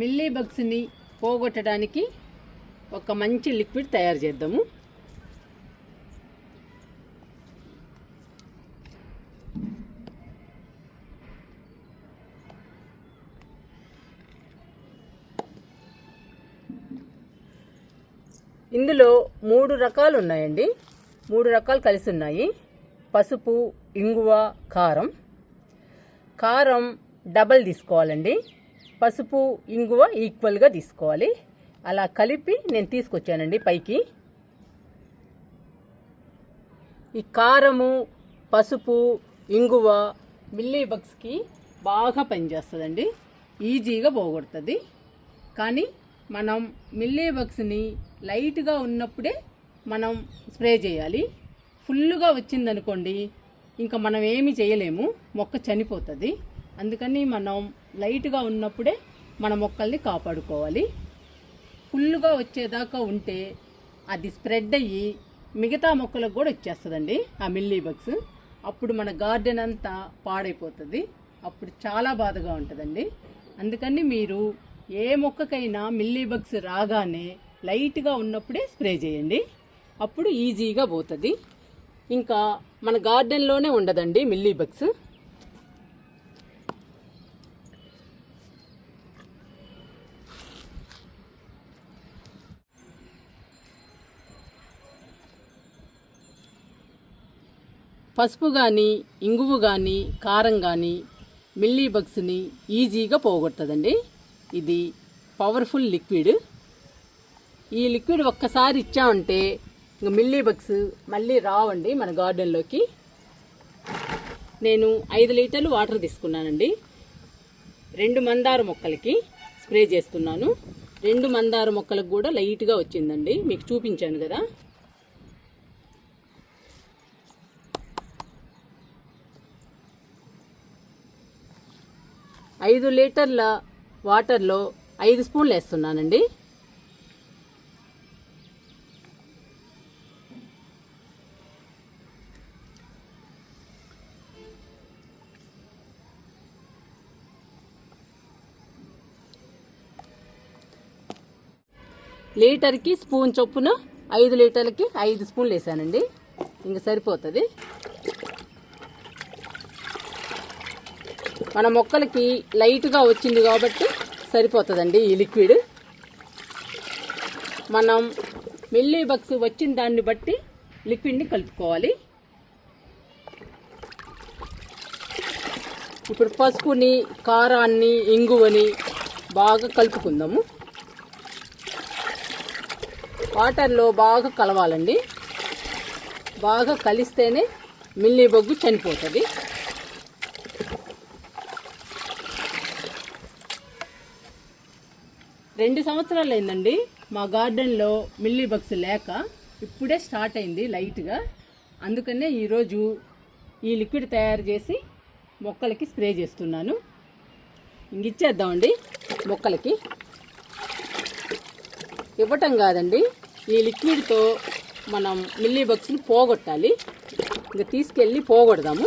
Milli బగ్స్ని పోగొట్టడానికి ఒక మంచి లిక్విడ్ తయారు చేద్దాము. ఇందులో 3 రకాలు ఉన్నాయండి. 3 రకాలు కలిసి ఉన్నాయి. పసుపు, ఇంగువ, కారం. కారం డబల్ తీసుకోవాలండి. పసుపు, ఇంగువ ఈక్వల్గా తీసుకోవాలి. అలా కలిపి నేను తీసుకొచ్చానండి పైకి. ఈ కారము, పసుపు, ఇంగువ మిల్లీ బగ్స్కి బాగా పనిచేస్తుందండి. ఈజీగా పోగొడుతుంది. కానీ మనం మిల్లీ బగ్స్ని లైట్గా ఉన్నప్పుడే మనం స్ప్రే చేయాలి. ఫుల్గా వచ్చిందనుకోండి ఇంకా మనం ఏమీ చేయలేము, మొక్క చనిపోతుంది. అందుకని మనం లైట్గా ఉన్నప్పుడే మన మొక్కల్ని కాపాడుకోవాలి. ఫుల్గా వచ్చేదాకా ఉంటే అది స్ప్రెడ్ అయ్యి మిగతా మొక్కలకు కూడా వచ్చేస్తుందండి ఆ మిల్లీ బగ్స్. అప్పుడు మన గార్డెన్ అంతా పాడైపోతుంది. అప్పుడు చాలా బాధగా ఉంటుందండి. అందుకని మీరు ఏ మొక్కకైనా మిల్లీ బగ్స్ రాగానే లైట్గా ఉన్నప్పుడే స్ప్రే చేయండి. అప్పుడు ఈజీగా పోతుంది. ఇంకా మన గార్డెన్లోనే ఉండదండి మిల్లీ బగ్స్. పసుపు కానీ, ఇంగువ కానీ, కారం కానీ మిల్లీ బగ్స్ని ఈజీగా పోగొడుతుందండి. ఇది పవర్ఫుల్ లిక్విడ్. ఈ లిక్విడ్ ఒక్కసారి ఇచ్చామంటే ఇంక మిల్లీ బగ్స్ మళ్ళీ రావండి మన గార్డెన్లోకి. నేను 5 లీటర్లు వాటర్ తీసుకున్నానండి. 2 మందార మొక్కలకి స్ప్రే చేస్తున్నాను. 2 మందార మొక్కలకు కూడా లైట్గా వచ్చిందండి, మీకు చూపించాను కదా. ఐదు లీటర్ల వాటర్లో 5 స్పూన్లు వేస్తున్నానండి. లీటర్కి స్పూన్ చొప్పున 5 లీటర్లకి 5 స్పూన్లు వేసానండి. ఇంక సరిపోతుంది. మన మొక్కలకి లైట్గా వచ్చింది కాబట్టి సరిపోతుందండి ఈ లిక్విడ్. మనం మిల్లీ బగ్స్ వచ్చిన దాన్ని బట్టి లిక్విడ్ని కలుపుకోవాలి. ఇప్పుడు పసుపుని, కారాన్ని, ఇంగువని బాగా కలుపుకుందాము. వాటర్లో బాగా కలవాలండి. బాగా కలిస్తేనే మిల్లీ బగ్గు చనిపోతుంది. రెండు సంవత్సరాలు అయిందండి మా గార్డెన్లో మిల్లీ బగ్స్ లేక. ఇప్పుడే స్టార్ట్ అయింది లైట్గా. అందుకనే ఈరోజు ఈ లిక్విడ్ తయారు చేసి మొక్కలకి స్ప్రే చేస్తున్నాను. ఇంక ఇచ్చేద్దామండి మొక్కలకి. ఇవ్వటం కాదండి, ఈ లిక్విడ్తో మనం మిల్లీ బగ్స్ని పోగొట్టాలి. ఇంకా తీసుకెళ్ళి పోగొడదాము.